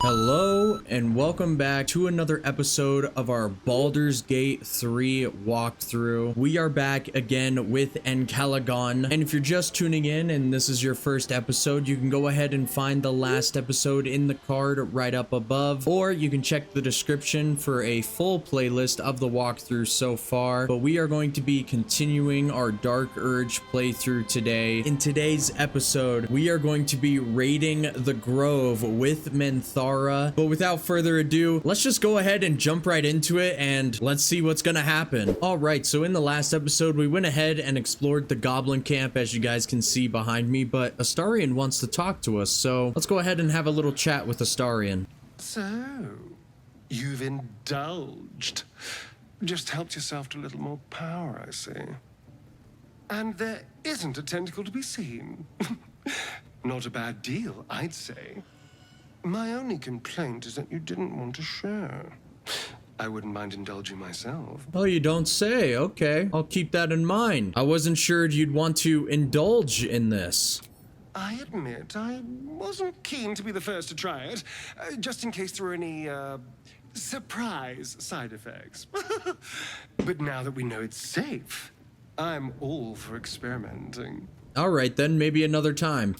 Hello and welcome back to another episode of our Baldur's Gate 3 walkthrough. We are back again with Encalagon, and if you're just tuning in and this is your first episode, you can go ahead and find the last episode in the card right up above, or you can check the description for a full playlist of the walkthrough so far. But we are going to be continuing our Dark Urge playthrough today. In today's episode, we are going to be raiding the Grove with Minthara. But without further ado, let's just go ahead and jump right into it and let's see what's gonna happen. All right, so in the last episode, we went ahead and explored the goblin camp, as you guys can see behind me, but Astarion wants to talk to us, so let's go ahead and have a little chat with Astarion. So, you've indulged. Just helped yourself to a little more power, I see. And there isn't a tentacle to be seen. Not a bad deal, I'd say. My only complaint is that you didn't want to share. I wouldn't mind indulging myself. Oh, you don't say. Okay, I'll keep that in mind. I wasn't sure you'd want to indulge in this. I admit I wasn't keen to be the first to try it, just in case there were any, surprise side effects. But now that we know it's safe, I'm all for experimenting. All right, then, maybe another time.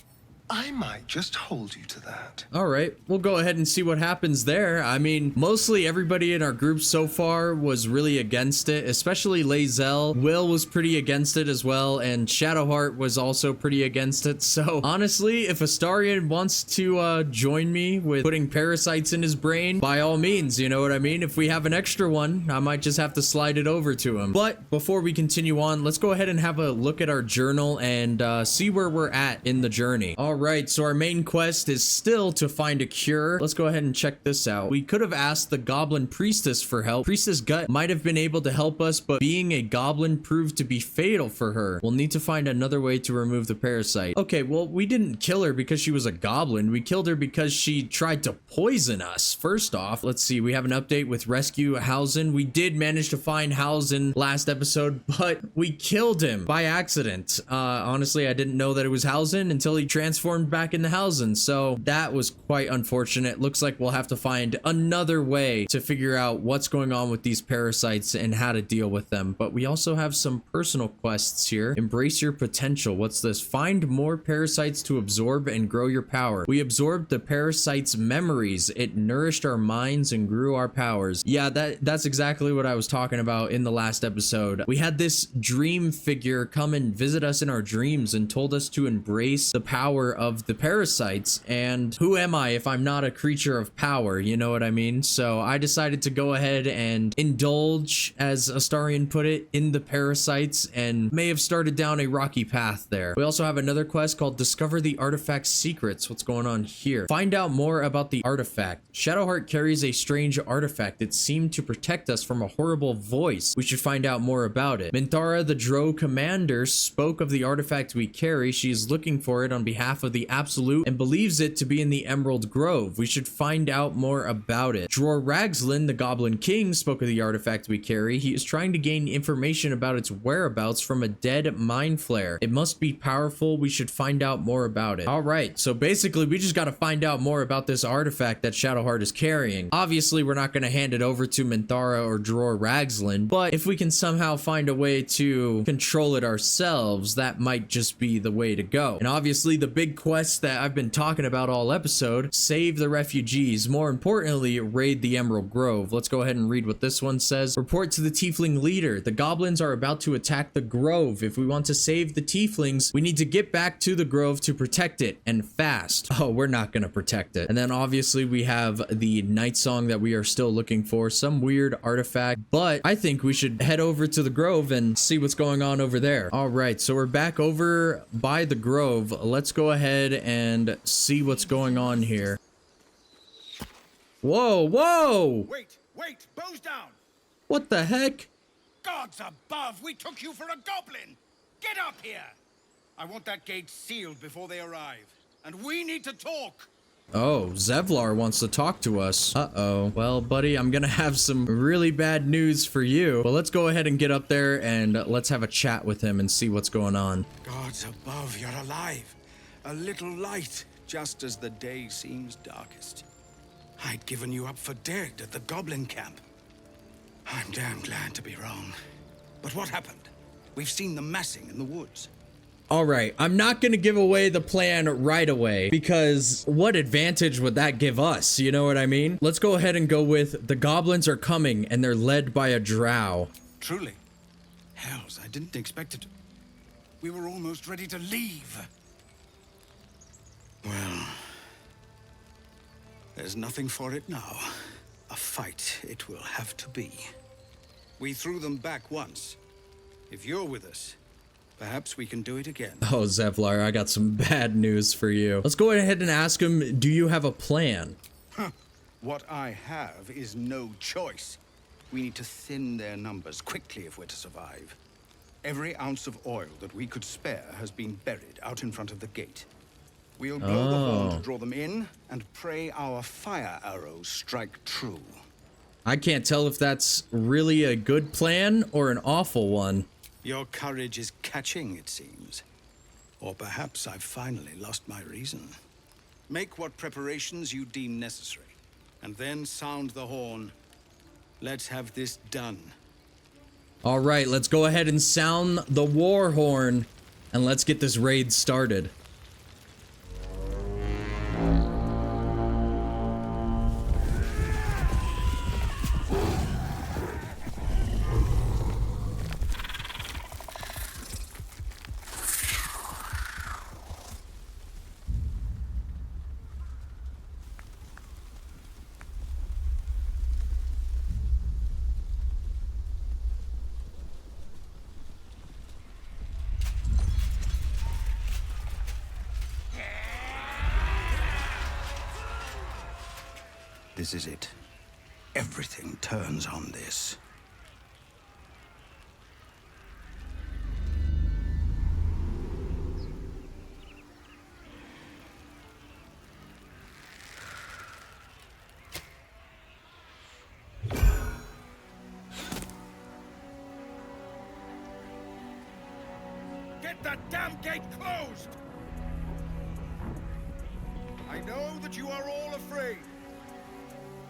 I might just hold you to that. All right, we'll go ahead and see what happens there. I mean, mostly everybody in our group so far was really against it, especially Lae'zel. Will was pretty against it as well, and Shadowheart was also pretty against it. So honestly, if Astarion wants to join me with putting parasites in his brain, by all means, you know what I mean? If we have an extra one, I might just have to slide it over to him. But before we continue on, let's go ahead and have a look at our journal and see where we're at in the journey. All right, so our main quest is still to find a cure. Let's go ahead and check this out. We could have asked the goblin priestess for help. Priestess Gut might have been able to help us, but being a goblin proved to be fatal for her. We'll need to find another way to remove the parasite. Okay, well, we didn't kill her because she was a goblin. We killed her because she tried to poison us. First off, let's see, we have an update with Rescue Hausen. We did manage to find Hausen last episode, but we killed him by accident. Honestly, I didn't know that it was Hausen until he transformed back into Hausen, so that was quite unfortunate. Looks like we'll have to find another way to figure out what's going on with these parasites and how to deal with them. But we also have some personal quests here. Embrace your potential. What's this? Find more parasites to absorb and grow your power. We absorbed the parasite's memories. It nourished our minds and grew our powers. Yeah, that's exactly what I was talking about in the last episode. We had this dream figure come and visit us in our dreams and told us to embrace the power of the parasites, and who am I if I'm not a creature of power, you know what I mean? So I decided to go ahead and indulge, as Astarion put it, in the parasites, and may have started down a rocky path there. We also have another quest called Discover the Artifact's Secrets. What's going on here? Find out more about the artifact. Shadowheart carries a strange artifact. It seemed to protect us from a horrible voice. We should find out more about it. Minthara, the Drow commander, spoke of the artifact we carry. She is looking for it on behalf of the Absolute and believes it to be in the Emerald Grove. We should find out more about it. Ragzlin, the Goblin King, spoke of the artifact we carry. He is trying to gain information about its whereabouts from a dead mind flare. It must be powerful. We should find out more about it. All right, so basically we just got to find out more about this artifact that Shadowheart is carrying. Obviously, we're not going to hand it over to Minthara or Ragzlin, but if we can somehow find a way to control it ourselves, that might just be the way to go. And obviously, the big quest that I've been talking about all episode: save the refugees. More importantly, raid the Emerald Grove. Let's go ahead and read what this one says. Report to the tiefling leader. The goblins are about to attack the grove. If we want to save the tieflings, we need to get back to the grove to protect it, and fast. Oh, we're not gonna protect it. And then obviously we have the night song that we are still looking for, some weird artifact, but I think we should head over to the grove and see what's going on over there. All right, so we're back over by the grove. Let's go ahead and see what's going on here. Whoa, whoa! Wait, bows down! What the heck? Gods above, we took you for a goblin! Get up here! I want that gate sealed before they arrive, and we need to talk! Oh, Zevlar wants to talk to us. Uh-oh. Well, buddy, I'm gonna have some really bad news for you. But let's go ahead and get up there and let's have a chat with him and see what's going on. Gods above, you're alive. A little light, just as the day seems darkest. I'd given you up for dead at the goblin camp. I'm damn glad to be wrong. But what happened? We've seen them massing in the woods. All right, I'm not going to give away the plan right away because what advantage would that give us? You know what I mean? Let's go ahead and go with the goblins are coming and they're led by a drow. Truly? Hells, I didn't expect it. We were almost ready to leave. Well, there's nothing for it now. A fight it will have to be. We threw them back once. If you're with us, perhaps we can do it again. Oh, Zevlar, I got some bad news for you. Let's go ahead and ask him, do you have a plan? What I have is no choice. We need to thin their numbers quickly if we're to survive. Every ounce of oil that we could spare has been buried out in front of the gate. We'll blow the horn to draw them in and pray our fire arrows strike true. I can't tell if that's really a good plan or an awful one. Your courage is catching, it seems. Or perhaps I've finally lost my reason. Make what preparations you deem necessary, and then sound the horn. Let's have this done. All right, let's go ahead and sound the war horn, and let's get this raid started. This is it. Everything turns on this. Get that damn gate closed! I know that you are all afraid.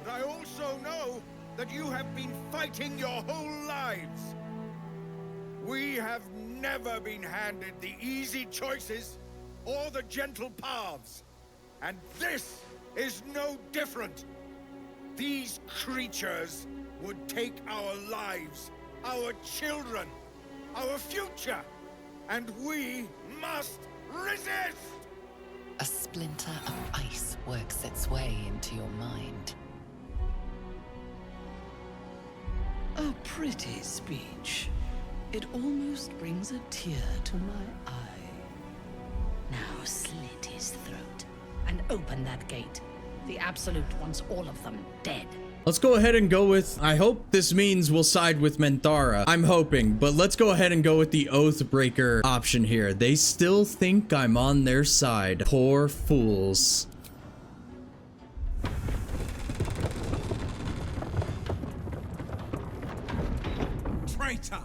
But I also know that you have been fighting your whole lives. We have never been handed the easy choices or the gentle paths. And this is no different. These creatures would take our lives, our children, our future, and we must resist! A splinter of ice works its way into your mind. A pretty speech. It almost brings a tear to my eye. Now slit his throat and open that gate. The Absolute wants all of them dead. Let's go ahead and go with, I hope this means we'll side with Minthara. I'm hoping, but let's go ahead and go with the Oathbreaker option here. They still think I'm on their side. Poor fools. Traitor!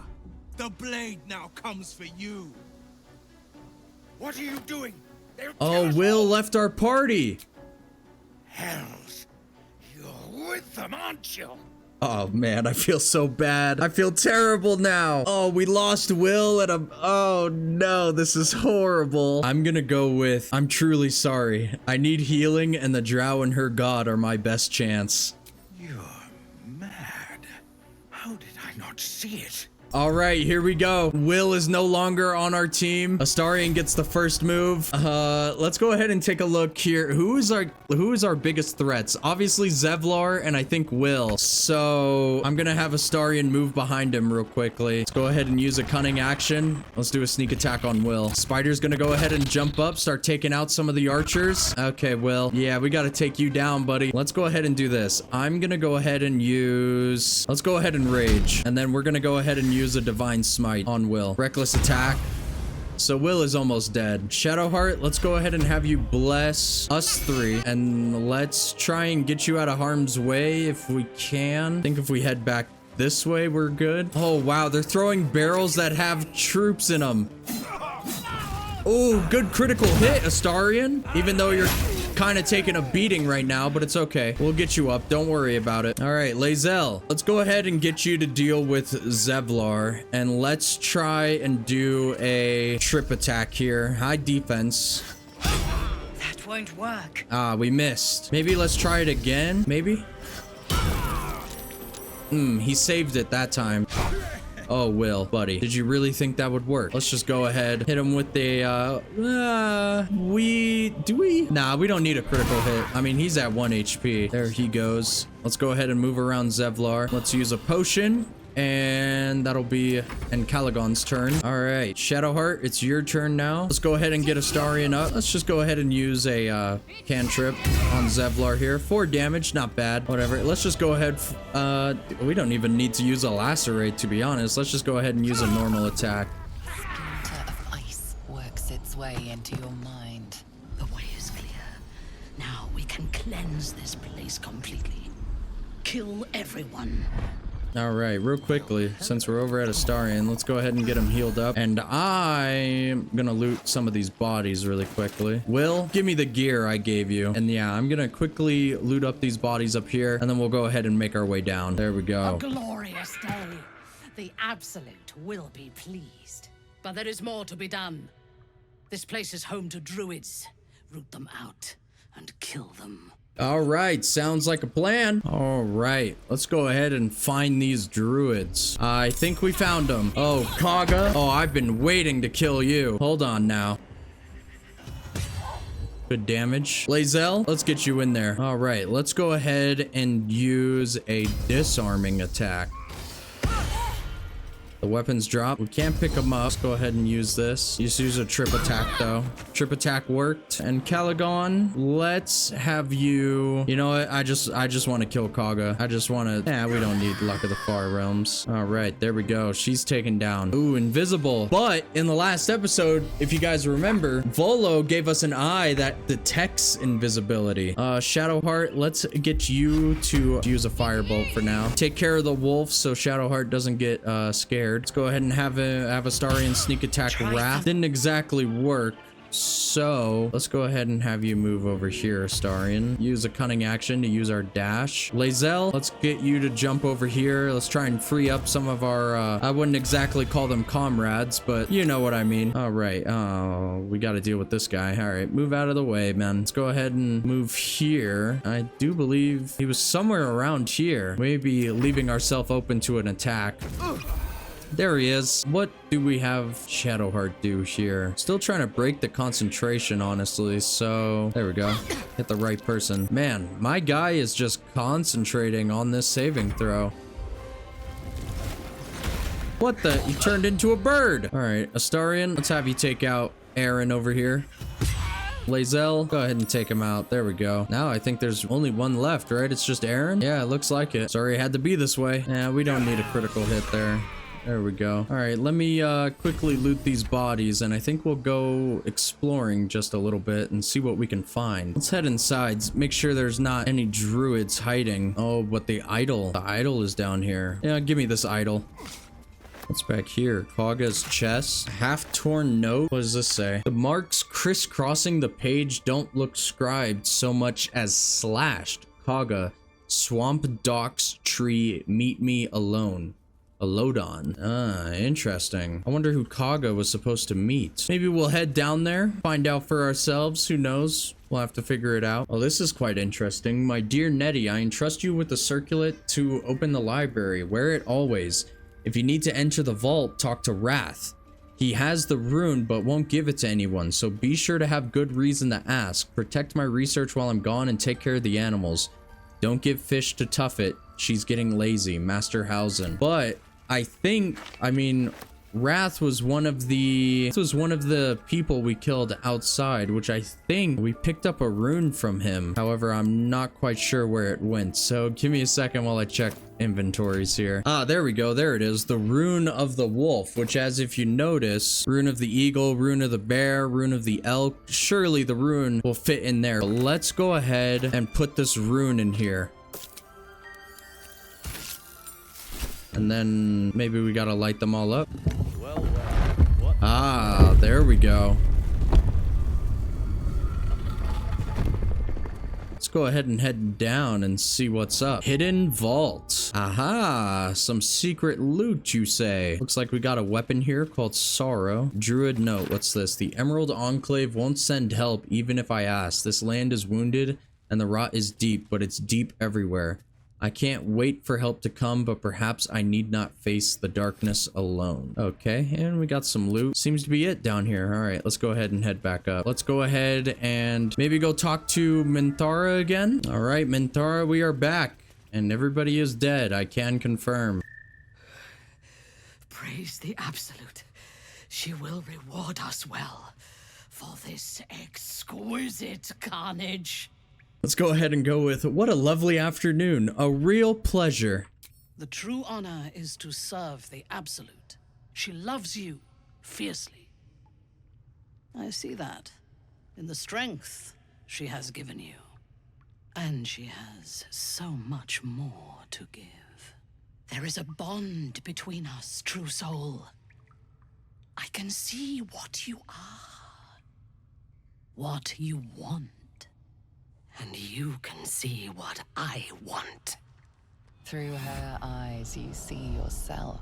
The blade now comes for you. What are you doing? Oh, Will left our party. Hells, you're with them, aren't you? Oh man, I feel so bad. I feel terrible now. Oh, we lost Will and oh no, this is horrible. I'm gonna go with, I'm truly sorry. I need healing and the drow and her god are my best chance. You're mad. How did I not see it? All right, here we go. Will is no longer on our team. Astarion gets the first move. Let's go ahead and take a look here. Who is our biggest threats? Obviously Zevlar and I think Will. So I'm gonna have Astarion move behind him real quickly. Let's go ahead and use a cunning action. Let's do a sneak attack on Will. Spider's gonna go ahead and jump up, start taking out some of the archers. Okay, Will. Yeah, we gotta take you down, buddy. Let's go ahead and do this. I'm gonna go ahead and use, let's go ahead and rage. And then we're gonna go ahead and use a divine smite on Will. Reckless attack. So Will is almost dead. Shadowheart, let's go ahead and have you bless us three. And let's try and get you out of harm's way if we can. I think if we head back this way, we're good. Oh, wow. They're throwing barrels that have troops in them. Oh, good critical hit, Astarion. Even though you're kind of taking a beating right now, but it's okay. We'll get you up. Don't worry about it. All right, Lae'zel, let's go ahead and get you to deal with Zevlar, and let's try and do a trip attack here. High defense. That won't work. Ah, we missed. Maybe let's try it again. Maybe. He saved it that time. Oh, Will, buddy, did you really think that would work? Let's just go ahead, hit him with the, Nah, we don't need a critical hit. I mean, he's at 1 HP. There he goes. Let's go ahead and move around Zevlar. Let's use a potion. And that'll be Kagha's turn. All right, Shadowheart, it's your turn now. Let's go ahead and get Astarion up. Let's just go ahead and use a cantrip on Zevlar here. 4 damage, not bad. Whatever. Let's just go ahead. We don't even need to use a lacerate, to be honest. Let's just go ahead and use a normal attack. Splinter of ice works its way into your mind. The way is clear. Now we can cleanse this place completely. Kill everyone. All right, real quickly, since we're over at Astarion, let's go ahead and get him healed up. And I'm gonna loot some of these bodies really quickly. Will, give me the gear I gave you. And yeah, I'm gonna quickly loot up these bodies up here, and then we'll go ahead and make our way down. There we go. A glorious day. The Absolute will be pleased. But there is more to be done. This place is home to druids. Root them out and kill them. All right, sounds like a plan. All right, let's go ahead and find these druids. I think we found them. Oh, Kagha. Oh, I've been waiting to kill you. Hold on now. Good damage. Lae'zel, let's get you in there. All right, let's go ahead and use a disarming attack. The weapons drop. We can't pick them up. Let's go ahead and use this. Just use a trip attack though. Trip attack worked. And Kagha, let's have you. You know what? I just want to kill Kagha. I just want to. We don't need Luck of the Far Realms. All right, there we go. She's taken down. Ooh, invisible. But in the last episode, if you guys remember, Volo gave us an eye that detects invisibility. Shadowheart, let's get you to use a firebolt for now. Take care of the wolf so Shadowheart doesn't get scared. Let's go ahead and have Astarion sneak attack Wrath. Didn't exactly work. So let's go ahead and have you move over here, Astarion. Use a cunning action to use our dash. Lae'zel, let's get you to jump over here. Let's try and free up some of our, I wouldn't exactly call them comrades, but you know what I mean. All right. Oh, we got to deal with this guy. All right, move out of the way, man. Let's go ahead and move here. I do believe he was somewhere around here. Maybe leaving ourselves open to an attack. There he is. What do we have Shadowheart do here? Still trying to break the concentration, honestly. So there we go. Hit the right person. Man, my guy is just concentrating on this saving throw. What the? He turned into a bird. All right, Astarion, let's have you take out Aaron over here. Lae'zel, go ahead and take him out. There we go. Now I think there's only one left, right? It's just Aaron? Yeah, it looks like it. Sorry it had to be this way. Yeah, we don't need a critical hit there. There we go. All right, let me quickly loot these bodies, and I think we'll go exploring just a little bit and see what we can find. Let's head inside, make sure there's not any druids hiding. Oh, but the idol is down here. Yeah, give me this idol. What's back here? Kagha's chest. Half-torn note. What does this say? The marks crisscrossing the page don't look scribed so much as slashed. Kagha, swamp docks tree, meet me alone. A Lodon. Ah, interesting. I wonder who Kagha was supposed to meet. Maybe we'll head down there, find out for ourselves. Who knows? We'll have to figure it out. Oh, this is quite interesting. My dear Nettie, I entrust you with the circlet to open the library. Wear it always. If you need to enter the vault, talk to Wrath. He has the rune, but won't give it to anyone, so be sure to have good reason to ask. Protect my research while I'm gone and take care of the animals. Don't give fish to Tuffet. She's getting lazy. Master Hausen. But I mean, Wrath was one of the people we killed outside, which I think we picked up a rune from him. However, I'm not quite sure where it went. So give me a second while I check inventories here. Ah, there we go. There it is. The rune of the wolf, which, as if you notice, rune of the eagle, rune of the bear, rune of the elk. Surely the rune will fit in there. Let's go ahead and put this rune in here. And then maybe we gotta light them all up. Ah, there we go. go ahead and head down and see what's up. Hidden vault. Aha, some secret loot, you say? Looks like we got a weapon here called Sorrow. Druid note, what's this? The Emerald Enclave won't send help even if I ask. This land is wounded and the rot is deep, but it's deep everywhere. I can't wait for help to come, but perhaps I need not face the darkness alone. Okay, and we got some loot. Seems to be it down here. All right, let's go ahead and head back up. Let's go ahead and maybe go talk to Minthara again. All right, Minthara, we are back, and everybody is dead. I can confirm. Praise the Absolute. She will reward us well for this exquisite carnage. Let's go ahead and go with what a lovely afternoon. A real pleasure. The true honor is to serve the Absolute. She loves you fiercely. I see that in the strength she has given you. And she has so much more to give. There is a bond between us, true soul. I can see what you are, what you want. And you can see what I want. Through her eyes you see yourself,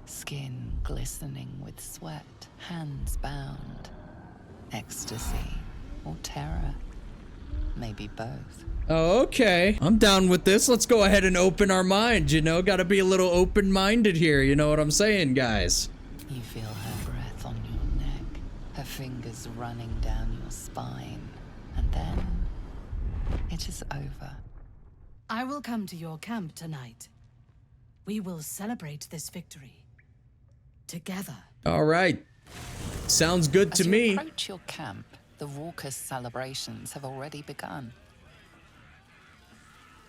skin glistening with sweat, hands bound. Ecstasy or terror, maybe both. Oh, okay. I'm down with this. Let's go ahead and open our mind, you know? Gotta be a little open-minded here, you know what I'm saying, guys? You feel her breath on your neck, her fingers running down your spine, and then it is over. I will come to your camp tonight. We will celebrate this victory together. All right. Sounds good to As you me. approach your camp, the raucous celebrations have already begun.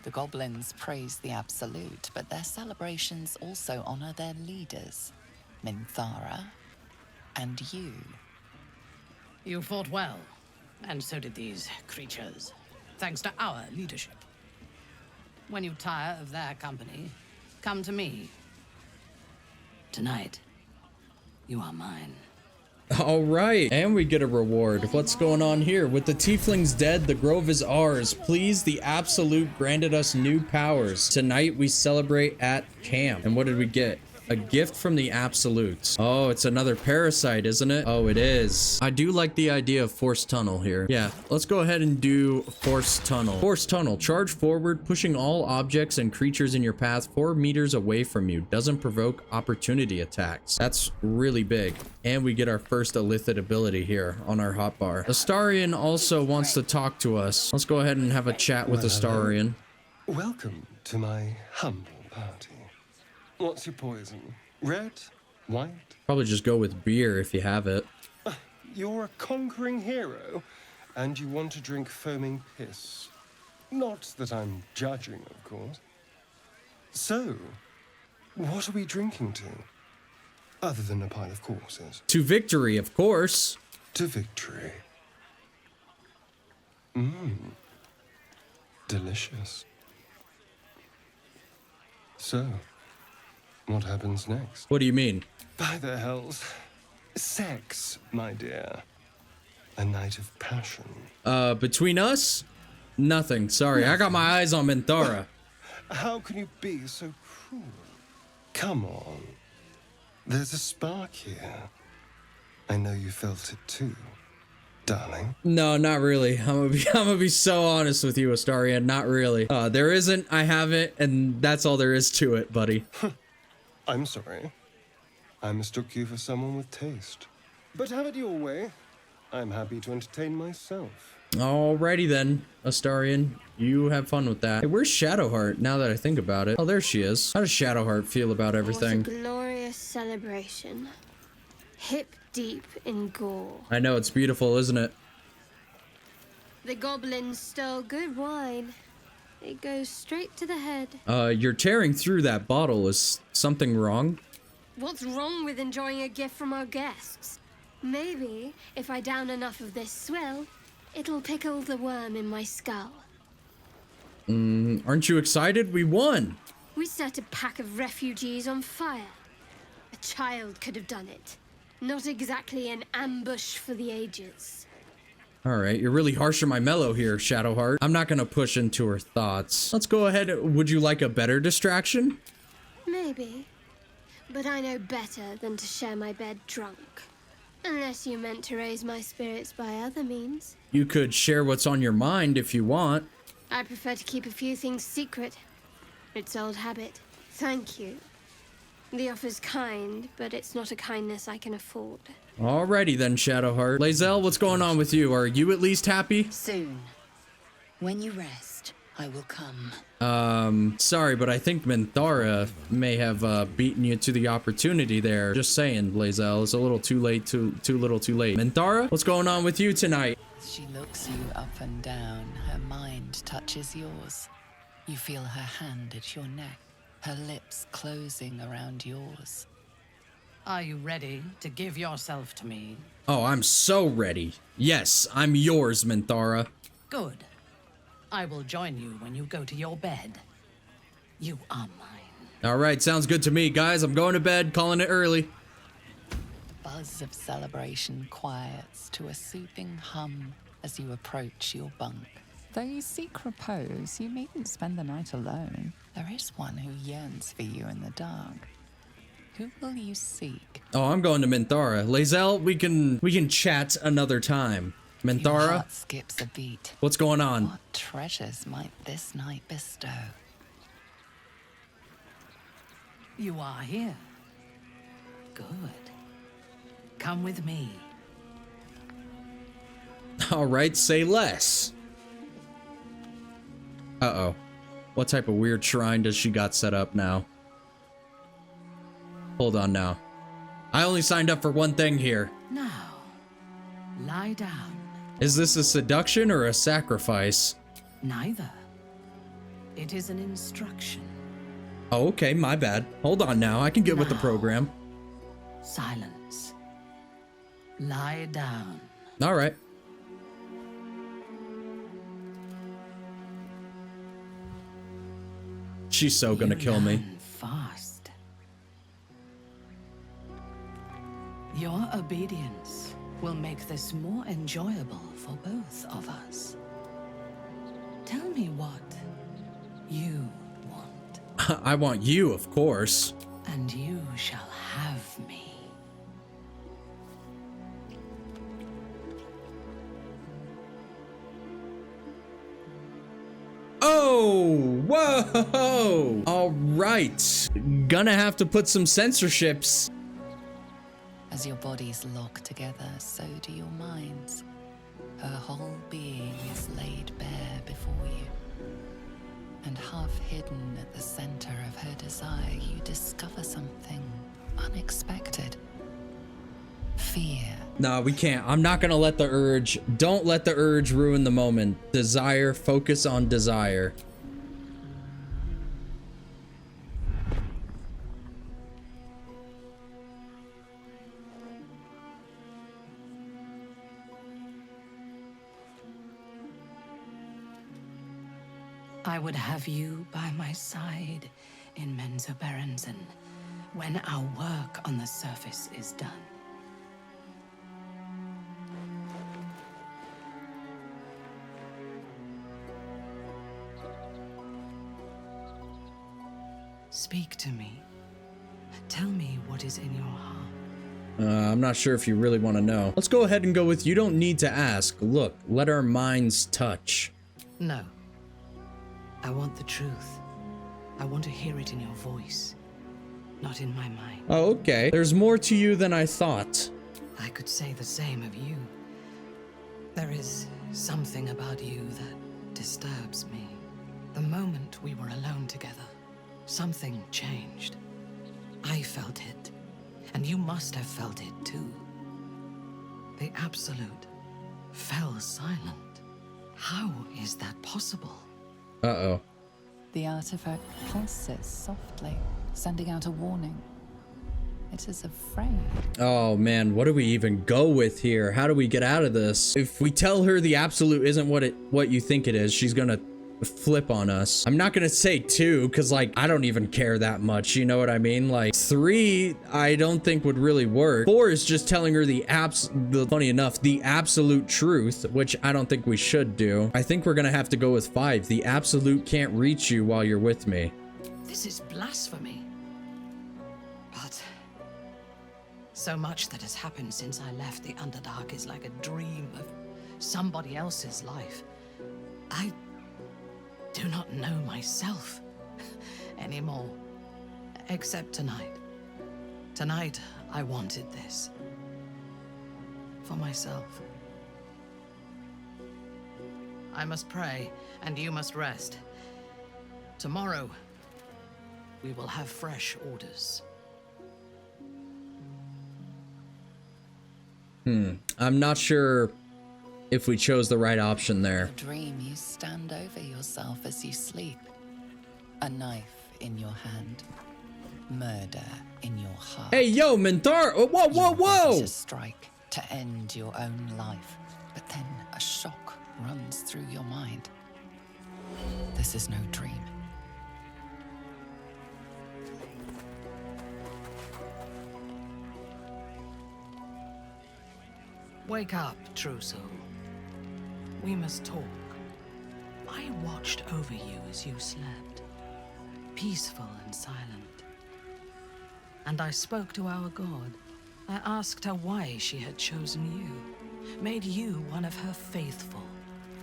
The goblins praise the Absolute, but their celebrations also honor their leaders, Minthara and you. You fought well, and so did these creatures, thanks to our leadership. When you tire of their company, come to me. Tonight, you are mine. All right, and we get a reward. What's going on here? With the tieflings dead, the grove is ours. Please, the Absolute granted us new powers. Tonight, we celebrate at camp. And what did we get? A gift from the Absolutes. Oh, it's another parasite, isn't it? Oh, it is. I do like the idea of forced tunnel here. Yeah, let's go ahead and do forced tunnel. Forced tunnel. Charge forward, pushing all objects and creatures in your path 4 meters away from you. Doesn't provoke opportunity attacks. That's really big. And we get our first illithid ability here on our hotbar. Astarion also wants to talk to us. Let's go ahead and have a chat with Astarion. Welcome to my humble party. What's your poison? Red? White? Probably just go with beer if you have it. You're a conquering hero, and you want to drink foaming piss. Not that I'm judging, of course. So, what are we drinking to? Other than a pile of corpses. To victory, of course. To victory. Delicious. So, what happens next? What do you mean? By the hells. Sex, my dear. A night of passion. Between us? Nothing. Sorry, I got my eyes on Minthara. How can you be so cruel? Come on. There's a spark here. I know you felt it too, darling. No, not really. I'm gonna be so honest with you, Astarion. Not really. There isn't, I haven't, and that's all there is to it, buddy. I'm sorry. I mistook you for someone with taste. But have it your way. I'm happy to entertain myself. Alrighty then, Astarion. You have fun with that. Hey, where's Shadowheart, now that I think about it? Oh, there she is. How does Shadowheart feel about everything? What a glorious celebration. Hip deep in gore. I know, it's beautiful, isn't it? The goblins stole good wine. It goes straight to the head. You're tearing through that bottle. Is something wrong? What's wrong with enjoying a gift from our guests? Maybe, if I down enough of this swill, it'll pickle the worm in my skull. Aren't you excited? We won! We set a pack of refugees on fire. A child could have done it. Not exactly an ambush for the ages. All right, you're really harsh on my mellow here, Shadowheart. I'm not gonna push into her thoughts. Let's go ahead. Would you like a better distraction? Maybe. But I know better than to share my bed drunk. Unless you meant to raise my spirits by other means. You could share what's on your mind if you want. I prefer to keep a few things secret. It's old habit. Thank you. The offer's kind, but it's not a kindness I can afford. Alrighty then, Shadowheart. Lae'zel, what's going on with you? Are you at least happy? Soon. When you rest, I will come. Sorry, but I think Minthara may have beaten you to the opportunity there. Just saying, Lae'zel, it's a little too late, too little too late. Minthara, what's going on with you tonight? She looks you up and down. Her mind touches yours. You feel her hand at your neck, her lips closing around yours. Are you ready to give yourself to me? Oh, I'm so ready. Yes, I'm yours, Minthara. Good. I will join you when you go to your bed. You are mine. All right, sounds good to me, guys. I'm going to bed, calling it early. Buzz of celebration quiets to a soothing hum as you approach your bunk. Though you seek repose, you needn't spend the night alone. There is one who yearns for you in the dark. Who will you seek? Oh, I'm going to Minthara. Lae'zel, we can chat another time. Your Minthara, heart skips a beat. what's going on? What treasures might this night bestow? You are here. Good. Come with me. All right, say less. Uh-oh. What type of weird shrine does she got set up now? Hold on now. I only signed up for one thing here. Now, lie down. Is this a seduction or a sacrifice? Neither. It is an instruction. Oh, okay, my bad. Hold on now, I can get with the Now. program. Silence. Lie down. All right. She's so gonna You kill me. learn fast. Your obedience will make this more enjoyable for both of us. Tell me what you want, I want you, of course. and you shall have me. Oh, whoa! All right. Gonna have to put some censorships. As your bodies lock together, so do your minds. Her whole being is laid bare before you. And half hidden at the center of her desire, you discover something unexpected. Fear. Nah, we can't. I'm not gonna let the urge. Don't let the urge ruin the moment. Desire, focus on desire. I would have you by my side in Menzoberranzan when our work on the surface is done. Speak to me. Tell me what is in your heart. I'm not sure if you really want to know. Let's go ahead and go with you don't need to ask. Look, let our minds touch. No. I want the truth. I want to hear it in your voice, not in my mind. Oh, okay. There's more to you than I thought. I could say the same of you. There is something about you that disturbs me. The moment we were alone together, something changed. I felt it, and you must have felt it too. The Absolute fell silent. How is that possible? Uh-oh. The artifact pulses softly, sending out a warning. It is afraid. Oh man, what do we even go with here? How do we get out of this? If we tell her the Absolute isn't what you think it is, she's gonna flip on us. I'm not gonna say 2 because like I don't even care that much, you know what I mean? Like 3 I don't think would really work. 4 is just telling her funny enough, the absolute truth, which I don't think we should do. I think we're gonna have to go with 5. The absolute can't reach you while you're with me. This is blasphemy. But so much that has happened since I left the Underdark is like a dream of somebody else's life. I do not know myself anymore, except tonight. Tonight, I wanted this. For myself. I must pray, and you must rest. Tomorrow, we will have fresh orders. I'm not sure if we chose the right option there. A dream you stand over yourself as you sleep. A knife in your hand. Murder in your heart. Hey, yo, Minthara! Oh, whoa, whoa, whoa! To strike, to end your own life. But then a shock runs through your mind. This is no dream. Wake up, true soul. We must talk. I watched over you as you slept, peaceful and silent. And I spoke to our god. I asked her why she had chosen you, made you one of her faithful,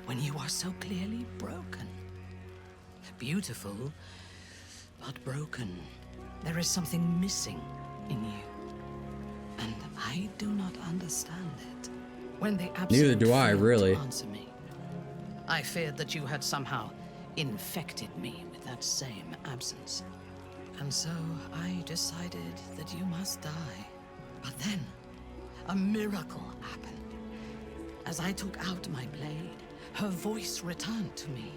when you are so clearly broken. Beautiful, but broken. There is something missing in you, and I do not understand it. When the Neither do I, really. Answer me. I feared that you had somehow infected me with that same absence. And so I decided that you must die. But then, a miracle happened. As I took out my blade, her voice returned to me,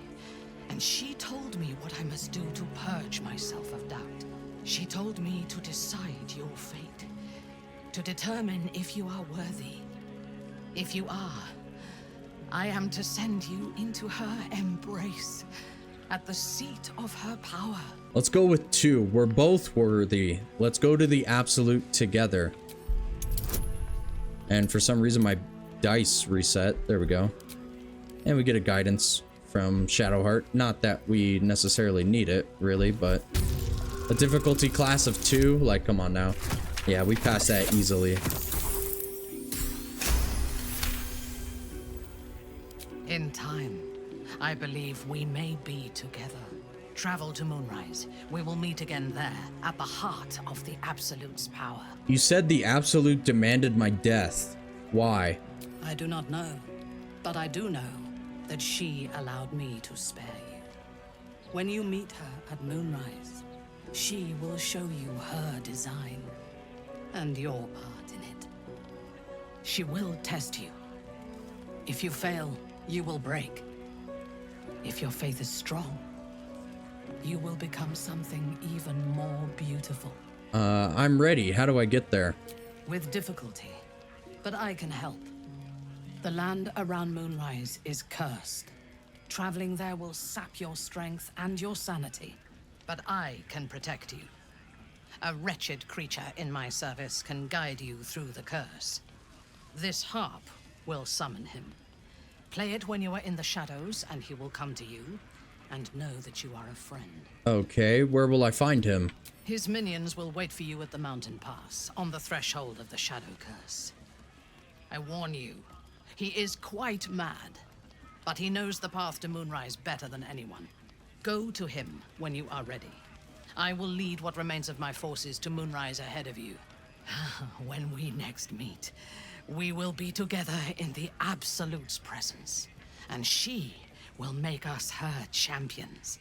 and she told me what I must do to purge myself of doubt. She told me to decide your fate, to determine if you are worthy. If you are, I am to send you into her embrace, at the seat of her power. Let's go with 2. We're both worthy. Let's go to the absolute together. And for some reason, my dice reset. There we go. And we get a guidance from Shadowheart. Not that we necessarily need it, really, but a difficulty class of 2. Like, come on now. Yeah, we passed that easily. In time, I believe we may be together. Travel to Moonrise. We will meet again there, at the heart of the Absolute's power. You said the Absolute demanded my death. Why? I do not know, but I do know that she allowed me to spare you. When you meet her at Moonrise, she will show you her design, and your part in it. She will test you. If you fail, you will break. If your faith is strong, you will become something even more beautiful. I'm ready. How do I get there? With difficulty, but I can help. The land around Moonrise is cursed. Traveling there will sap your strength and your sanity, but I can protect you. A wretched creature in my service can guide you through the curse. This harp will summon him. Play it when you are in the shadows, and he will come to you, and know that you are a friend. Okay, where will I find him? His minions will wait for you at the mountain pass, on the threshold of the Shadow Curse. I warn you, he is quite mad, but he knows the path to Moonrise better than anyone. Go to him when you are ready. I will lead what remains of my forces to Moonrise ahead of you. When we next meet, we will be together in the Absolute's presence, and she will make us her champions.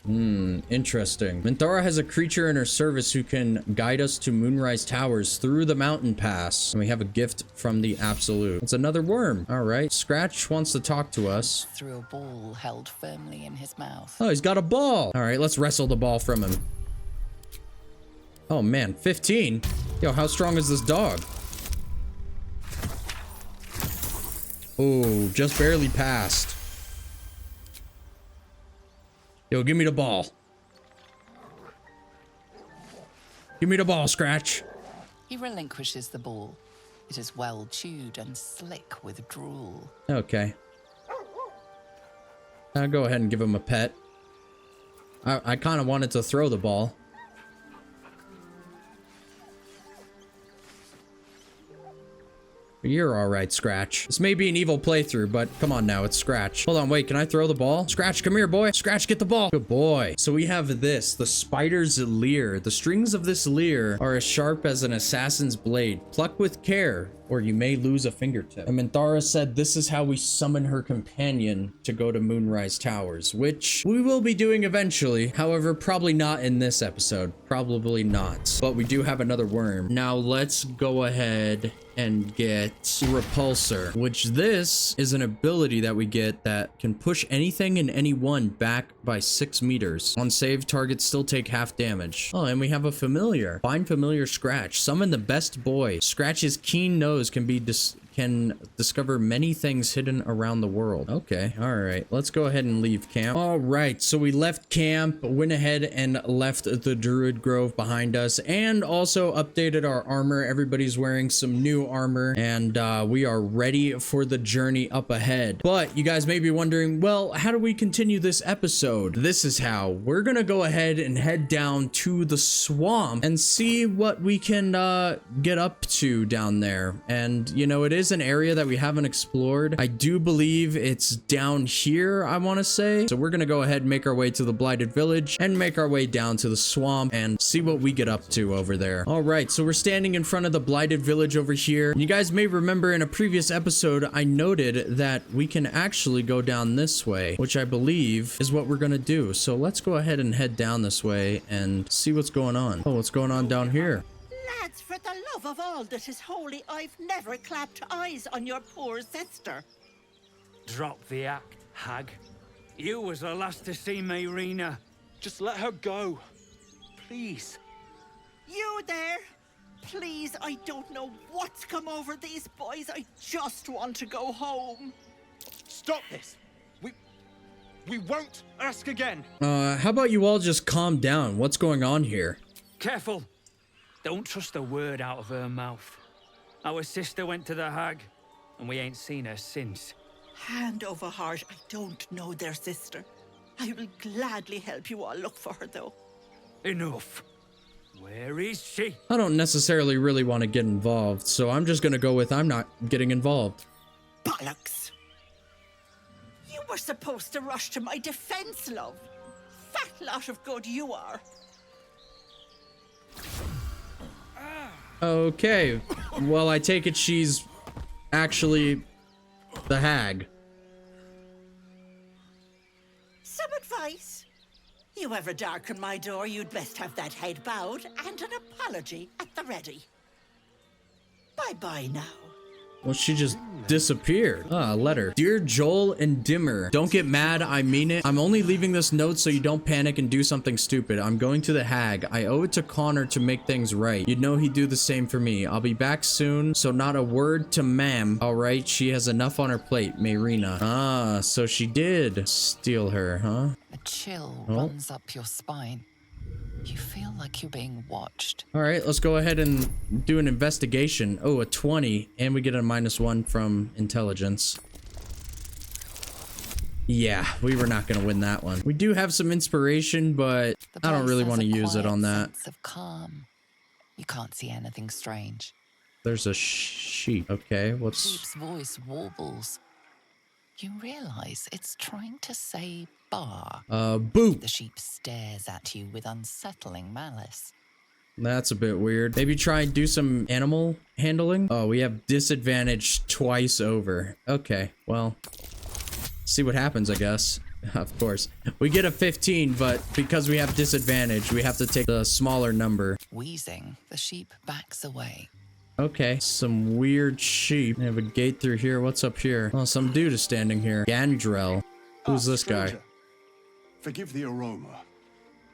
Interesting. Minthara has a creature in her service who can guide us to Moonrise Towers through the mountain pass. And we have a gift from the Absolute. It's another worm. All right. Scratch wants to talk to us. Through a ball held firmly in his mouth. Oh, he's got a ball. All right, let's wrestle the ball from him. Oh man, 15. Yo, how strong is this dog? Oh, just barely passed. Yo, give me the ball. Give me the ball, Scratch. He relinquishes the ball. It is well chewed and slick with drool. Okay. I'll go ahead and give him a pet. I kind of wanted to throw the ball. You're alright, Scratch. This may be an evil playthrough, but come on now, it's Scratch. Hold on, wait, can I throw the ball? Scratch, come here, boy. Scratch, get the ball. Good boy. So we have this, the spider's leer. The strings of this leer are as sharp as an assassin's blade. Pluck with care, or you may lose a fingertip. And Minthara said this is how we summon her companion to go to Moonrise Towers, which we will be doing eventually. However, probably not in this episode. Probably not. But we do have another worm. Now let's go ahead and get Repulsor, which this is an ability that we get that can push anything and anyone back by 6 meters. On save, targets still take half damage. Oh, and we have a familiar. Find familiar Scratch. Summon the best boy. Scratch's keen nose can discover many things hidden around the world. Okay, all right. Let's go ahead and leave camp. All right, so we left camp, went ahead and left the Druid Grove behind us, and also updated our armor. Everybody's wearing some new armor, and we are ready for the journey up ahead. But you guys may be wondering, well, how do we continue this episode? This is how. We're gonna go ahead and head down to the swamp and see what we can get up to down there. And you know, it is an area that we haven't explored. I do believe it's down here, I want to say. So we're gonna go ahead and make our way to the Blighted Village and make our way down to the swamp and see what we get up to over there. All right, so we're standing in front of the Blighted Village over here. You guys may remember in a previous episode, I noted that we can actually go down this way, which I believe is what we're gonna do. So let's go ahead and head down this way and see what's going on. Oh, what's going on down here? Lads, for the love of all that is holy, I've never clapped eyes on your poor sister. Drop the act, Hag. You was the last to see Mayrina. Just let her go. Please. You there? Please, I don't know what's come over these boys. I just want to go home. Stop this. We won't ask again. How about you all just calm down? What's going on here? Careful. Don't trust a word out of her mouth. Our sister went to the Hag, and we ain't seen her since. Hand over heart, I don't know their sister. I will gladly help you all look for her, though. Enough. Where is she? I don't necessarily really want to get involved, so I'm just gonna go with I'm not getting involved. Bollocks! You were supposed to rush to my defense, love. Fat lot of good you are. Okay, well, I take it she's actually the Hag. Some advice? You ever darken my door, you'd best have that head bowed and an apology at the ready. Bye-bye now. Well, she just disappeared. Ah, a letter. Dear Joel and Dimmer, don't get mad, I mean it. I'm only leaving this note so you don't panic and do something stupid. I'm going to the Hag. I owe it to Connor to make things right. You'd know he'd do the same for me. I'll be back soon, so not a word to ma'am. All right, she has enough on her plate, Mayrina. Ah, so she did steal her, huh? A chill runs up your spine. You feel like you're being watched. All right, let's go ahead and do an investigation. Oh, a 20, and we get a -1 from intelligence. Yeah, we were not going to win that one. We do have some inspiration, but I don't really want to use it on that. Sense of calm. You can't see anything strange. There's a sheep. Okay, what's... Sheep's voice warbles. You realize it's trying to say bar. Boop. The sheep stares at you with unsettling malice. That's a bit weird. Maybe try and do some animal handling. Oh, we have disadvantage twice over. Okay, well, see what happens, I guess. Of course. We get a 15, but because we have disadvantage, we have to take the smaller number. Wheezing, the sheep backs away. Okay, some weird sheep. I have a gate through here. What's up here? Oh, some dude is standing here. Gandrel. Who's this guy? Forgive the aroma.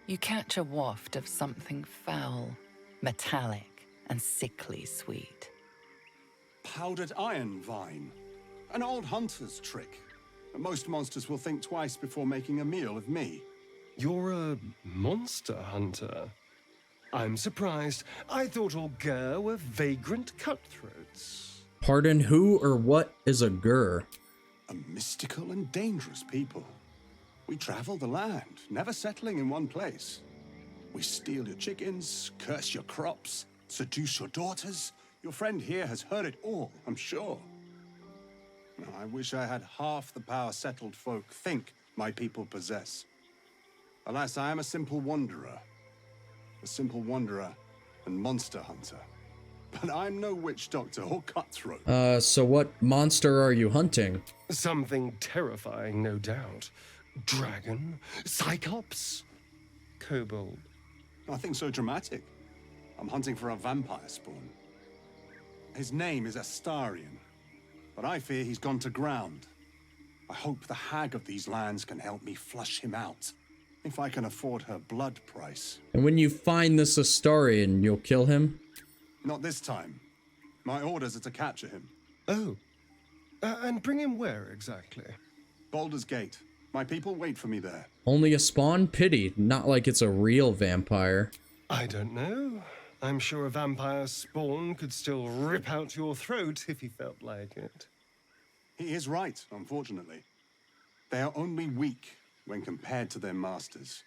You catch a waft of something foul, metallic, and sickly sweet. Powdered iron vine. An old hunter's trick. Most monsters will think twice before making a meal of me. You're a monster hunter. I'm surprised. I thought all Gur were vagrant cutthroats. Pardon, who or what is a Gur? A mystical and dangerous people. We travel the land, never settling in one place. We steal your chickens, curse your crops, seduce your daughters. Your friend here has heard it all, I'm sure. I wish I had half the power settled folk think my people possess. Alas, I am a simple wanderer. A simple wanderer and monster hunter. But I'm no witch doctor or cutthroat. So what monster are you hunting? Something terrifying, no doubt. Dragon? Cyclops? Kobold? Nothing so dramatic. I'm hunting for a vampire spawn. His name is Astarion, but I fear he's gone to ground. I hope the hag of these lands can help me flush him out, if I can afford her blood price. And when you find this Astarion, you'll kill him? Not this time. My orders are to capture him. Oh. And bring him where exactly? Baldur's Gate. My people wait for me there. Only a spawn? Pity. Not like it's a real vampire. I don't know. I'm sure a vampire spawn could still rip out your throat if he felt like it. He is right, unfortunately. They are only weak when compared to their masters.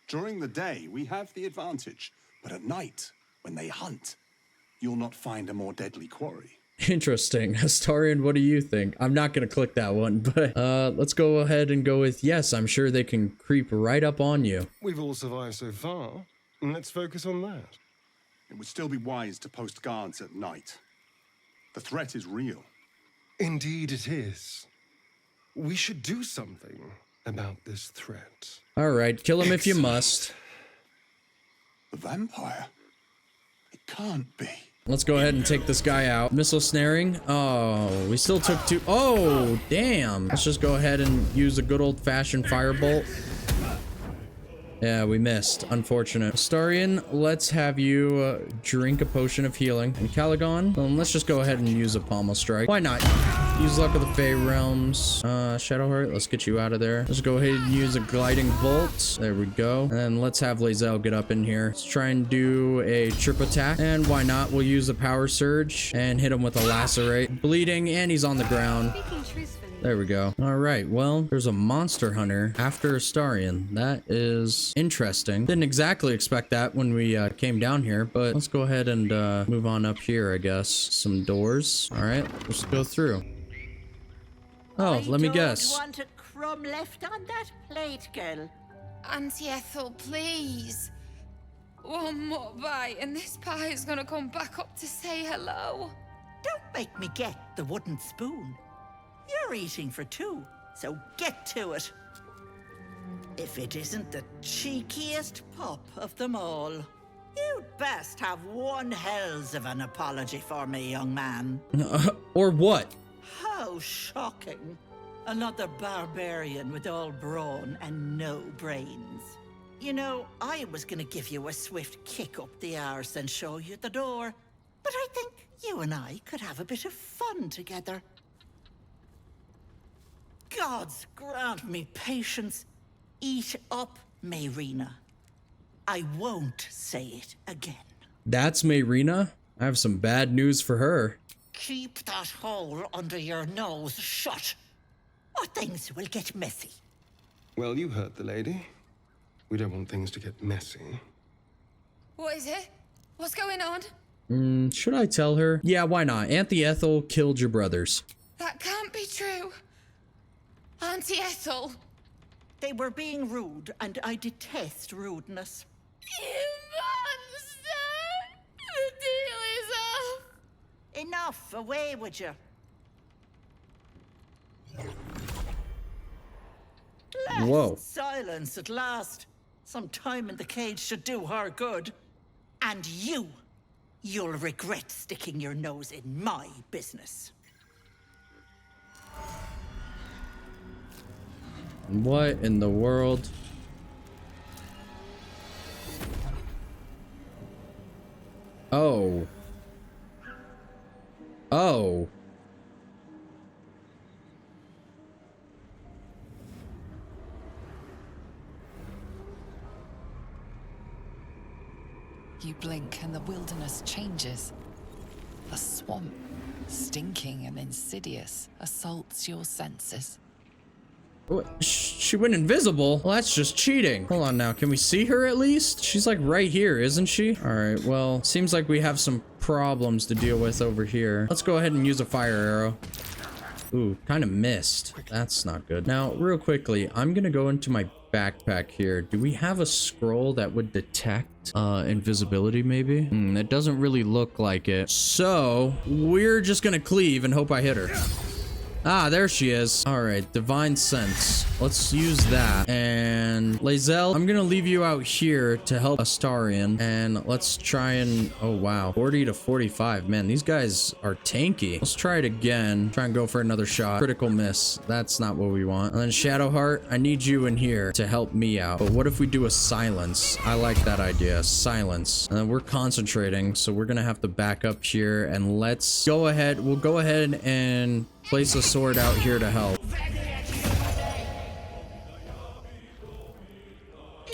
During the day, we have the advantage, but at night, when they hunt, you'll not find a more deadly quarry. Interesting. Astarion, what do you think? I'm not gonna click that one, but let's go ahead and go with yes, I'm sure they can creep right up on you. We've all survived so far. Let's focus on that. It would still be wise to post guards at night. The threat is real. Indeed it is. We should do something about this threat. Alright, kill him if you must. The vampire? It can't be. Let's go ahead and take this guy out. Missile snaring. Oh, we still took two. Oh, damn. Let's just go ahead and use a good old-fashioned firebolt. Yeah, we missed. Unfortunate. Astarion, let's have you drink a potion of healing. And Kagha, let's just go ahead and use a pommel strike. Why not? Use luck of the Fey Realms. Shadowheart, let's get you out of there. Let's go ahead and use a gliding bolt. There we go. And then let's have Lae'zel get up in here. Let's try and do a trip attack. And why not? We'll use a power surge and hit him with a lacerate. Bleeding, and he's on the ground. There we go. All right, well, there's a monster hunter after Astarion. That is interesting. Didn't exactly expect that when we came down here, but let's go ahead and move on up here, I guess. Some doors. All right, let's go through. Oh, let me guess. I don't want a crumb left on that plate, girl. Auntie Ethel, please. One more bite and this pie is gonna come back up to say hello. Don't make me get the wooden spoon. You're eating for two, so get to it. If it isn't the cheekiest pup of them all, you'd best have one hells of an apology for me, young man. Or what? How shocking. Another barbarian with all brawn and no brains. You know, I was gonna give you a swift kick up the arse and show you the door, but I think you and I could have a bit of fun together. Gods grant me patience. Eat up, Mayrina. I won't say it again. That's Mayrina? I have some bad news for her. Keep that hole under your nose shut, or things will get messy. Well, you heard the lady. We don't want things to get messy. What is it? What's going on? Should I tell her? Yeah, why not? Auntie Ethel killed your brothers. That can't be true. Auntie Ethel. They were being rude, and I detest rudeness. You monster! The deal is off. Enough, away with you. Whoa. Silence at last. Some time in the cage should do her good. And you'll regret sticking your nose in my business. What in the world? Oh. Oh. You blink and the wilderness changes. The swamp, stinking and insidious, assaults your senses. What? She went invisible? Well, that's just cheating. Hold on now. Can we see her at least? She's like right here, isn't she? All right. Well, seems like we have some problems to deal with over here. Let's go ahead and use a fire arrow. Ooh, kind of missed. That's not good. Now, real quickly, I'm gonna go into my backpack here. Do we have a scroll that would detect invisibility maybe? It doesn't really look like it. So, we're just gonna cleave and hope I hit her. Ah, there she is. All right, divine sense. Let's use that. And Lae'zel, I'm gonna leave you out here to help Astarion. And let's try and, oh wow, 40 to 45. Man, these guys are tanky. Let's try it again. Try and go for another shot. Critical miss. That's not what we want. And then Shadowheart, I need you in here to help me out. But what if we do a silence? I like that idea. Silence. And then we're concentrating, so we're gonna have to back up here. And let's go ahead. We'll go ahead and place a sword out here to help.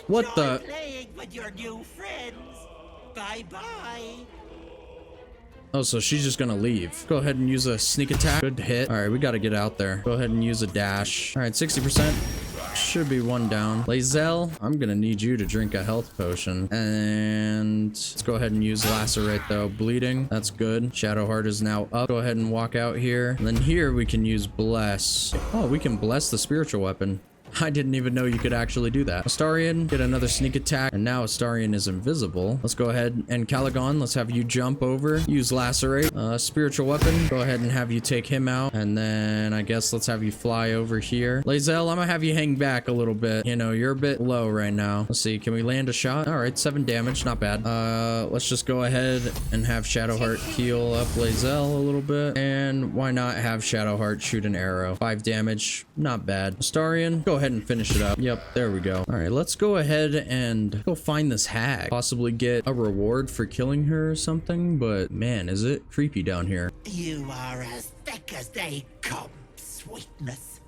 What the? Playing with your new friends. Bye-bye. Oh, so she's just gonna leave. Go ahead and use a sneak attack. Good hit. All right, we gotta get out there. Go ahead and use a dash. All right, 60%. Should be one down. Lae'zel, I'm gonna need you to drink a health potion. And let's go ahead and use lacerate though. Bleeding, that's good. Shadowheart is now up. Go ahead and walk out here. And then here we can use bless. Oh, we can bless the spiritual weapon. I didn't even know you could actually do that. Astarion, get another sneak attack. And now Astarion is invisible. Let's go ahead and Kagha, let's have you jump over. Use lacerate. Spiritual weapon. Go ahead and have you take him out. And then I guess let's have you fly over here. Lae'zel, I'm gonna have you hang back a little bit. You know, you're a bit low right now. Let's see, can we land a shot? All right, 7 damage, not bad. Let's just go ahead and have Shadowheart heal up Lae'zel a little bit. And why not have Shadowheart shoot an arrow? 5 damage, not bad. Astarion, go ahead and finish it up. Yep, there we go. All right, let's go ahead and go find this hag. Possibly get a reward for killing her or something, but man, is it creepy down here. You are as thick as they come, sweetness.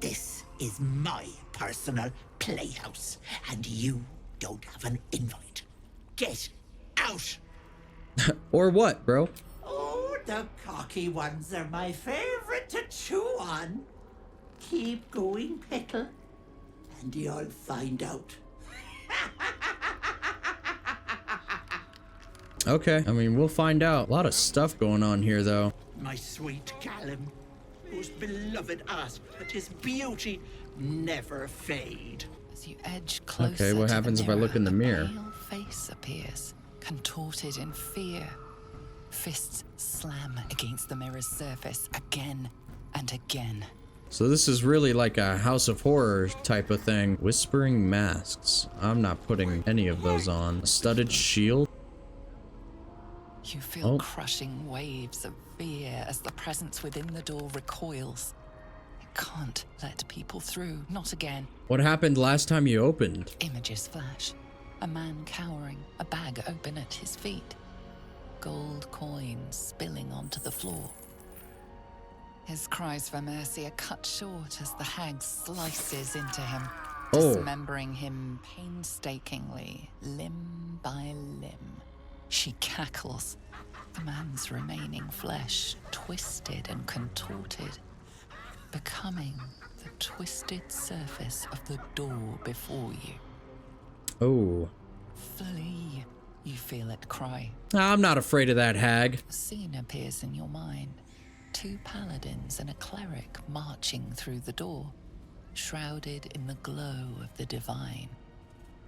This is my personal playhouse, and you don't have an invite. Get out! Or what, bro? Oh, the cocky ones are my favorite to chew on. Keep going, Pickle, and you'll find out. Okay, I mean, we'll find out. A lot of stuff going on here, though. My sweet Callum, whose beloved asked that his beauty never fade. As you edge closer, okay, what happens if I look in the mirror? A pale face appears, contorted in fear. Fists slam against the mirror's surface again and again. So this is really like a House of Horror type of thing. Whispering masks. I'm not putting any of those on. A studded shield. You feel crushing waves of fear as the presence within the door recoils. It can't let people through, not again. What happened last time you opened? Images flash. A man cowering, a bag open at his feet. Gold coins spilling onto the floor. His cries for mercy are cut short as the hag slices into him, dismembering him painstakingly, limb by limb. She cackles, the man's remaining flesh twisted and contorted, becoming the twisted surface of the door before you. Oh. Flee, you feel it cry. I'm not afraid of that hag. A scene appears in your mind. 2 paladins and a cleric marching through the door, shrouded in the glow of the divine.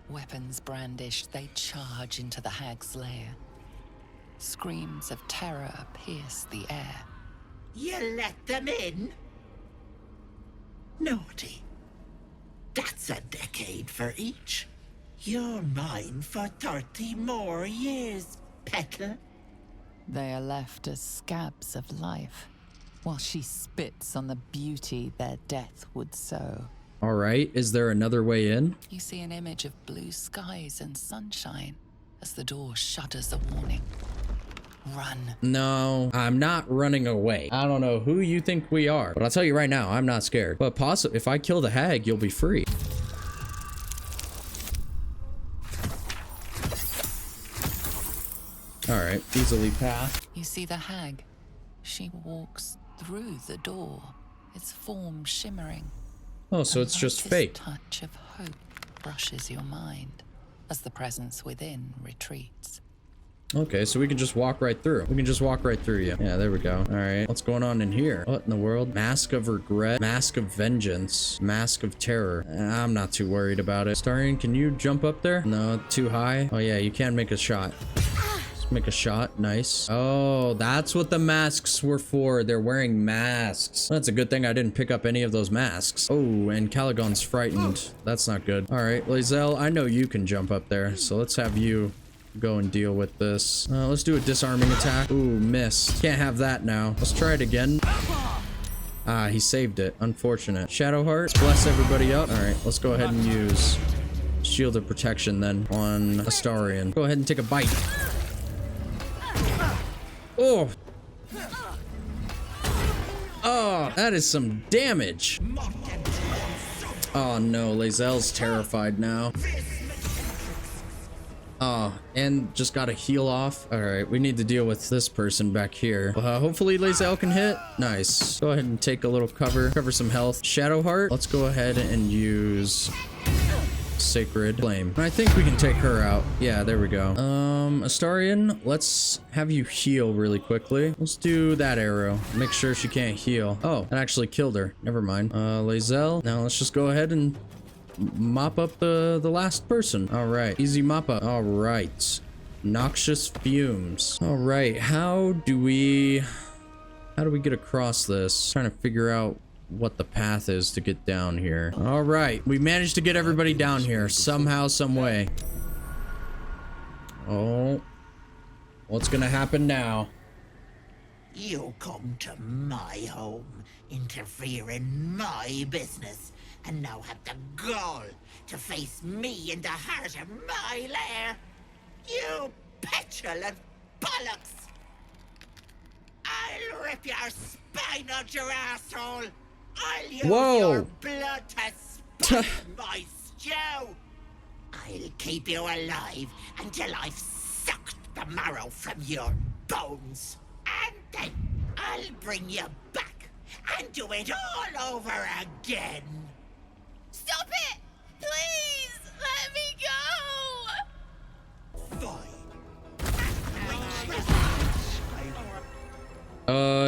Weapons brandished, they charge into the hag's lair. Screams of terror pierce the air. You let them in? Naughty. That's a decade for each. You're mine for 30 more years, Petal. They are left as scabs of life, while she spits on the beauty their death would sow. All right, is there another way in? You see an image of blue skies and sunshine as the door shudders a warning. Run. No, I'm not running away. I don't know who you think we are, but I'll tell you right now, I'm not scared. But possibly, if I kill the hag, you'll be free. All right, easily path. You see the hag? She walks through the door, its form shimmering. Oh, so it's just fake. Touch of hope brushes your mind as the presence within retreats. Okay, so we can just walk right through. We can just walk right through you. Yeah, there we go. All right, what's going on in here? What in the world? Mask of regret, mask of vengeance, mask of terror. I'm not too worried about it. Astarion, can you jump up there? No, too high. Oh yeah, you can make a shot. Let's make a shot. Nice. Oh, that's what the masks were for. They're wearing masks. That's a good thing I didn't pick up any of those masks. Oh, and Caligon's frightened. That's not good. All right, Lae'zel, I know you can jump up there, so let's have you go and deal with this. Let's do a disarming attack. Ooh, missed. Can't have that now. Let's try it again. Ah, he saved it. Unfortunate. Shadowheart, let's bless everybody up. All right, let's go ahead and use Shield of Protection then on Astarion. Go ahead and take a bite. Oh. Oh, that is some damage. Oh no, Lae'zel's terrified now. Oh, and just got to heal off. All right, we need to deal with this person back here. Hopefully Lae'zel can hit. Nice. Go ahead and take a little cover some health. Shadowheart, let's go ahead and use Sacred Flame. I think we can take her out. Yeah, there we go. Astarion, let's have you heal really quickly. Let's do that arrow. Make sure she can't heal. Oh, that actually killed her. Never mind. Lae'zel, now let's just go ahead and mop up the last person. All right, easy mop up. All right, noxious fumes. All right, how do we get across this? Trying to figure out what the path is to get down here. All right, we managed to get everybody down here somehow, some way. Oh, what's gonna happen now? You come to my home, interfere in my business, and now have the gall to face me in the heart of my lair. You petulant bollocks! I'll rip your spine out your asshole! I'll use your blood to spice my stew! I'll keep you alive until I've sucked the marrow from your bones. And then I'll bring you back and do it all over again. Stop it! Please! Let me go!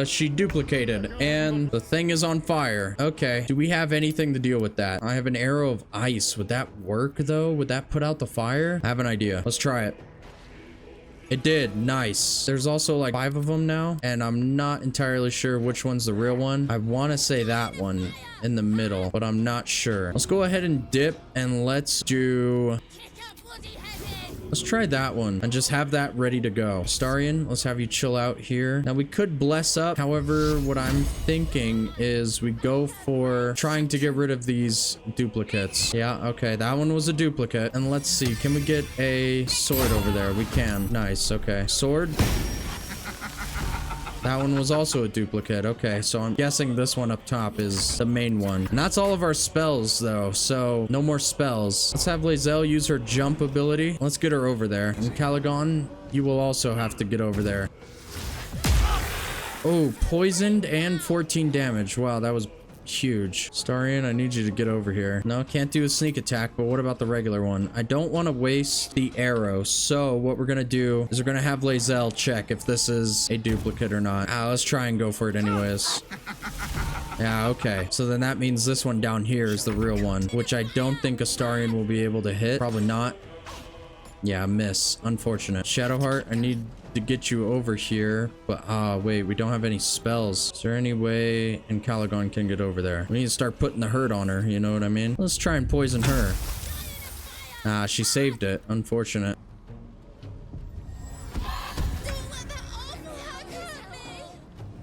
She duplicated, and the thing is on fire. Okay, do we have anything to deal with that? I have an arrow of ice. Would that work, though? Would that put out the fire? I have an idea. Let's try it. It did. Nice. There's also like 5 of them now, and I'm not entirely sure which one's the real one. I want to say that one in the middle, but I'm not sure. Let's go ahead and dip, and let's try that one and just have that ready to go. Astarion, let's have you chill out here. Now we could bless up. However, what I'm thinking is we go for trying to get rid of these duplicates. Yeah, okay, that one was a duplicate. And let's see, can we get a sword over there? We can. Nice, okay. Sword. That one was also a duplicate. Okay, so I'm guessing this one up top is the main one. And that's all of our spells, though, so no more spells. Let's have Lae'zel use her jump ability. Let's get her over there. And Caligon, you will also have to get over there. Oh, poisoned and 14 damage. Wow, that was huge. Astarion, I need you to get over here. No, can't do a sneak attack, but what about the regular one? I don't want to waste the arrow, so what we're gonna do is we're gonna have Lae'zel check if this is a duplicate or not. Let's try and go for it anyways. Yeah, okay. So then that means this one down here is the real one, which I don't think Astarion will be able to hit. Probably not. Yeah, miss. Unfortunate. Shadowheart, I need to get you over here, but wait, we don't have any spells. Is there any way and Caligon can get over there? We need to start putting the hurt on her, you know what I mean? Let's try and poison her. She saved it. Unfortunate.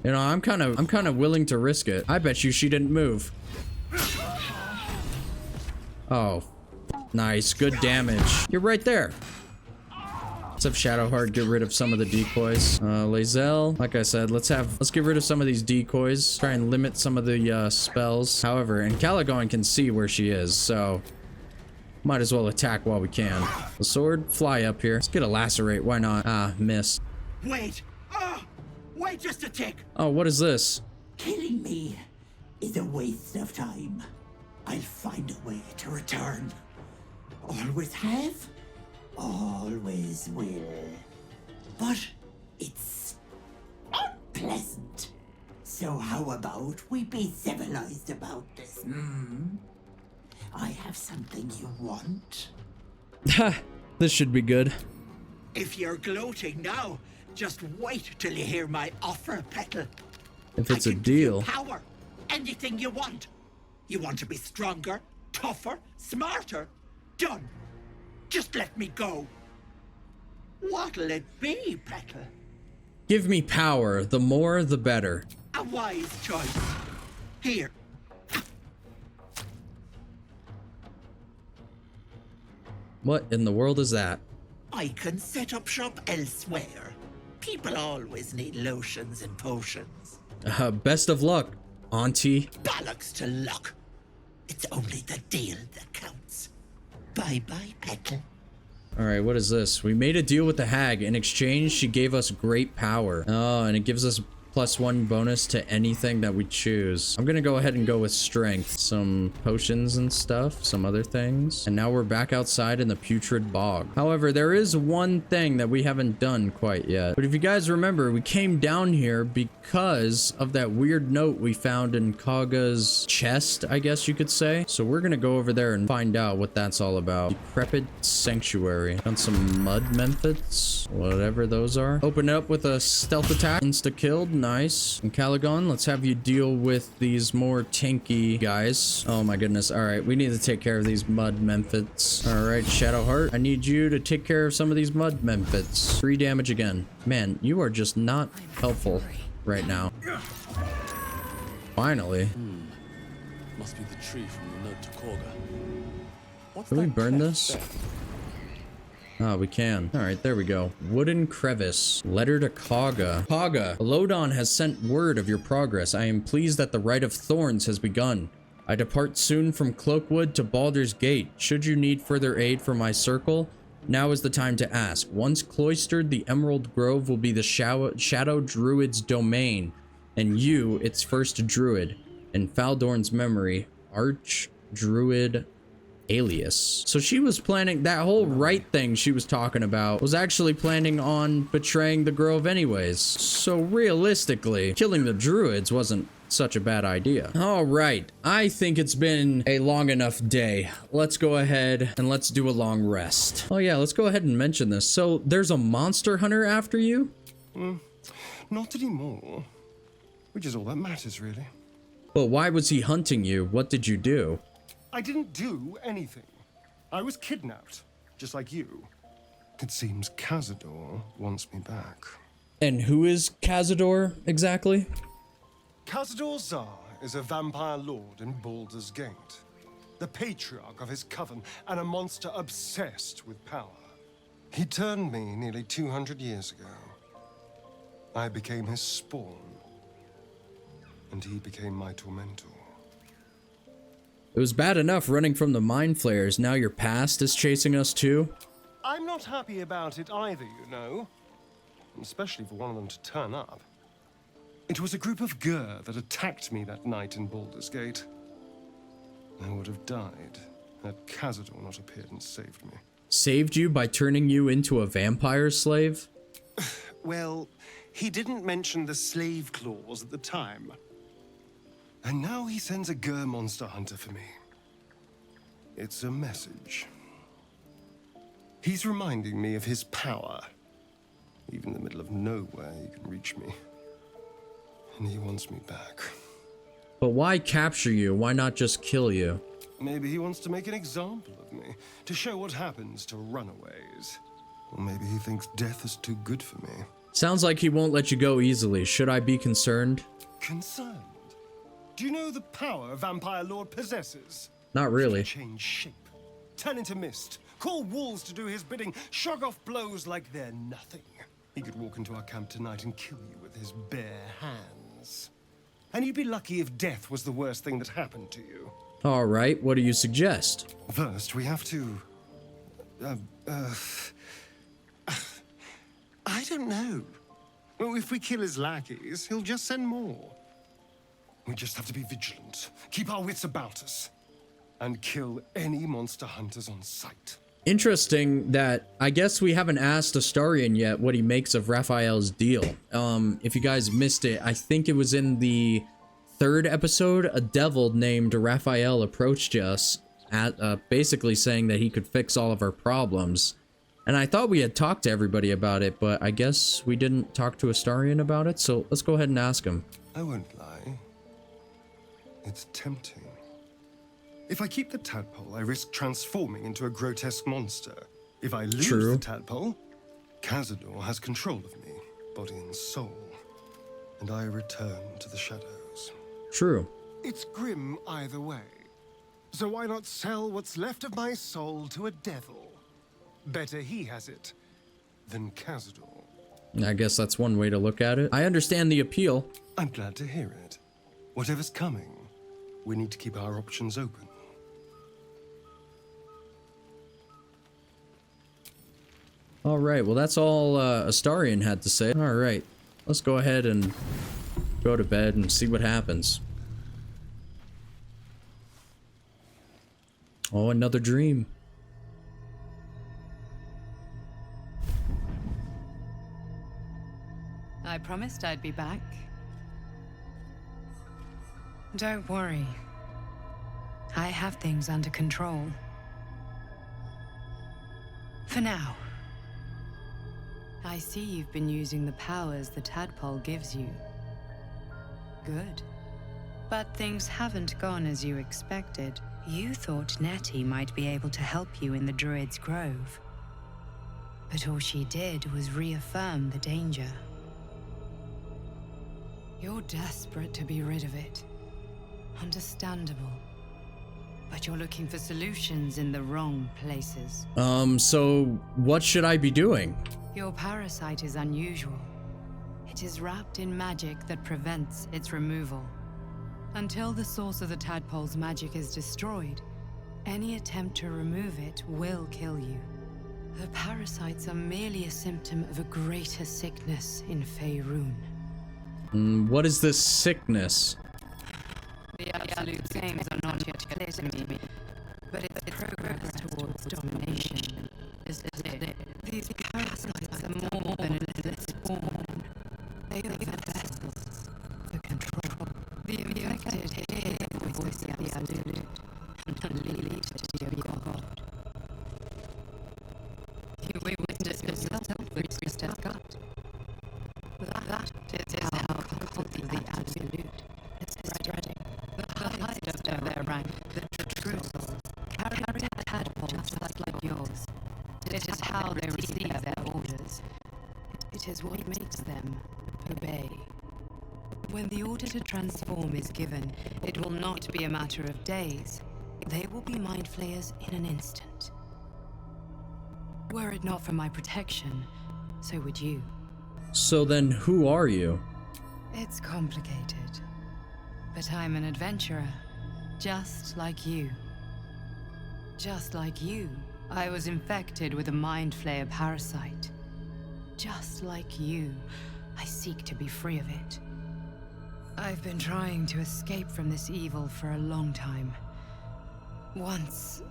You know, I'm kind of willing to risk it. I bet you she didn't move. Oh, nice. Good damage. You're right there. Let's have Shadowheart get rid of some of the decoys. Lae'zel, like I said, let's get rid of some of these decoys. Try and limit some of the spells. However, and Caligon can see where she is, so might as well attack while we can. The sword, fly up here. Let's get a lacerate. Why not? Missed. Wait! Oh! Wait just a tick! Oh, what is this? Killing me is a waste of time. I'll find a way to return. Always have, always will. But it's unpleasant. So how about we be civilized about this, hmm? I have something you want. Ha! This should be good. If you're gloating now, just wait till you hear my offer, Petal. If it's I a can give you deal. power, anything you want. You want to be stronger, tougher, smarter? Done. Just let me go. What'll it be, Petal? Give me power. The more, the better. A wise choice. Here. What in the world is that? I can set up shop elsewhere. People always need lotions and potions. Best of luck, Auntie. Bollocks to luck. It's only the deal that counts. Bye-bye, Petal. Alright, what is this? We made a deal with the Hag. In exchange, she gave us great power. Oh, and it gives us +1 bonus to anything that we choose. I'm gonna go ahead and go with strength. Some potions and stuff, some other things. And now we're back outside in the putrid bog. However, there is one thing that we haven't done quite yet. But if you guys remember, we came down here because of that weird note we found in Kagha's chest, I guess you could say. So we're gonna go over there and find out what that's all about. Decrepit Sanctuary. Found some mud memphits, whatever those are. Open it up with a stealth attack. Insta-killed. Nice. And Caligon, let's have you deal with these more tanky guys. Oh my goodness. All right, we need to take care of these mud memphits. All right, Shadowheart, I need you to take care of some of these mud memphits. 3 damage again. Man, you are just not helpful right now. Finally. Must be the tree from the note to Kagha. Can we burn this? Ah, we can. All right, there we go. Wooden crevice. Letter to Kagha. Kagha, Lodon has sent word of your progress. I am pleased that the Rite of Thorns has begun. I depart soon from Cloakwood to Baldur's Gate. Should you need further aid from my circle, now is the time to ask. Once cloistered, the Emerald Grove will be the Shadow Druid's domain, and you, its first druid. In Faldorn's memory, Arch Druid Alias. So she was planning that whole right thing she was talking about was actually planning on betraying the grove anyways. So realistically, killing the druids wasn't such a bad idea. All right, I think it's been a long enough day. Let's go ahead and let's do a long rest. Oh yeah, let's go ahead and mention this. So there's a monster hunter after you? Not anymore. Which is all that matters, really. But why was he hunting you? What did you do? I didn't do anything. I was kidnapped, just like you. It seems Cazador wants me back. And who is Cazador exactly? Cazador Zar is a vampire lord in Baldur's Gate, the patriarch of his coven and a monster obsessed with power. He turned me nearly 200 years ago. I became his spawn, and he became my tormentor. It was bad enough running from the mind flayers. Now your past is chasing us too? I'm not happy about it either, you know. Especially for one of them to turn up. It was a group of Gur that attacked me that night in Baldur's Gate. I would have died had Cazador not appeared and saved me. Saved you by turning you into a vampire slave? Well, he didn't mention the slave clause at the time. And now he sends a Gur monster hunter for me. It's a message. He's reminding me of his power. Even in the middle of nowhere, he can reach me. And he wants me back. But why capture you? Why not just kill you? Maybe he wants to make an example of me, to show what happens to runaways. Or maybe he thinks death is too good for me. Sounds like he won't let you go easily. Should I be concerned? Concerned? Do you know the power a vampire lord possesses? Not really. He can change shape, turn into mist, call wolves to do his bidding, shrug off blows like they're nothing. He could walk into our camp tonight and kill you with his bare hands. And you'd be lucky if death was the worst thing that happened to you. All right, what do you suggest? First, we have to... I don't know. Well, if we kill his lackeys, he'll just send more. We just have to be vigilant, keep our wits about us, and kill any monster hunters on sight. Interesting that I guess we haven't asked Astarion yet what he makes of Raphael's deal. If you guys missed it, I think it was in the 3rd episode, a devil named Raphael approached us at basically saying that he could fix all of our problems. And I thought we had talked to everybody about it, but I guess we didn't talk to Astarion about it, so let's go ahead and ask him. I won't lie. It's tempting. If I keep the tadpole, I risk transforming into a grotesque monster. If I lose the tadpole, Cazador has control of me, body and soul, and I return to the shadows. True. It's grim either way. So why not sell what's left of my soul to a devil? Better he has it than Cazador. I guess that's one way to look at it. I understand the appeal. I'm glad to hear it. Whatever's coming, we need to keep our options open. All right, well, that's all Astarion had to say. All right, let's go ahead and go to bed and see what happens. Oh, another dream. I promised I'd be back. Don't worry. I have things under control. For now. I see you've been using the powers the tadpole gives you. Good. But things haven't gone as you expected. You thought Nettie might be able to help you in the Druid's Grove. But all she did was reaffirm the danger. You're desperate to be rid of it. Understandable. But you're looking for solutions in the wrong places. So what should I be doing? Your parasite is unusual. It is wrapped in magic that prevents its removal. Until the source of the tadpole's magic is destroyed, any attempt to remove it will kill you. The parasites are merely a symptom of a greater sickness in Faerun. What is this sickness? The absolute names are not yet clear to me, but it's progress towards domination. These parasites are more than an endless spawn. They are the vessels for control. The infected hear the voice of the absolute and lead to your god. You witnessed yourself with Christa's gut. That is how culting the absolute is spreading. The highest of their rank, the true souls, carry a tadpole just like yours. It is how they receive their orders. It is what makes them obey. When the order to transform is given, it will not be a matter of days. They will be mind flayers in an instant. Were it not for my protection, so would you. So then who are you? It's complicated. But I'm an adventurer, just like you. Just like you, I was infected with a mind flayer parasite. Just like you, I seek to be free of it. I've been trying to escape from this evil for a long time. Once,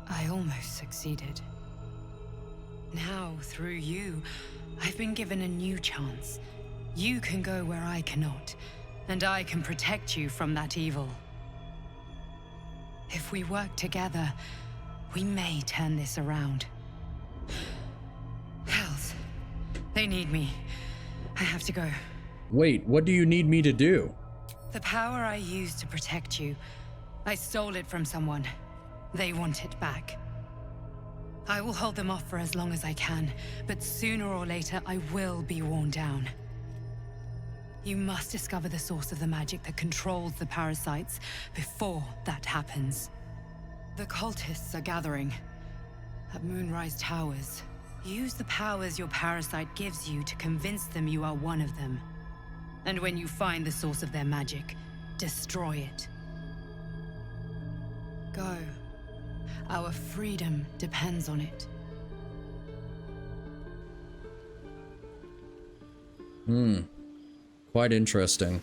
I almost succeeded. Now, through you, I've been given a new chance. You can go where I cannot, and I can protect you from that evil. If we work together, we may turn this around. Hells, they need me. I have to go. Wait, what do you need me to do? The power I used to protect you, I stole it from someone. They want it back. I will hold them off for as long as I can, but sooner or later I will be worn down. You must discover the source of the magic that controls the parasites before that happens. The cultists are gathering at Moonrise Towers. Use the powers your parasite gives you to convince them you are one of them. And when you find the source of their magic, destroy it. Go. Our freedom depends on it. Quite interesting.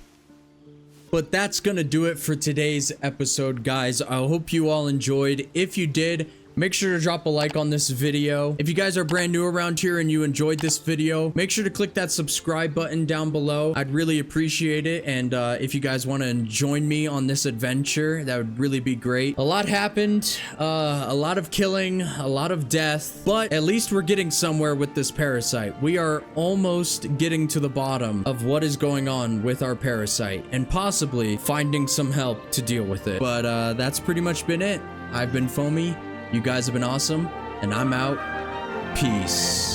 But that's gonna do it for today's episode, guys. I hope you all enjoyed. If you did, make sure to drop a like on this video. If you guys are brand new around here and you enjoyed this video, make sure to click that subscribe button down below. I'd really appreciate it. And if you guys want to join me on this adventure, that would really be great. A lot happened, a lot of killing, a lot of death, but at least we're getting somewhere with this parasite. We are almost getting to the bottom of what is going on with our parasite and possibly finding some help to deal with it. But that's pretty much been it. I've been iFoamyy. You guys have been awesome, and I'm out. Peace.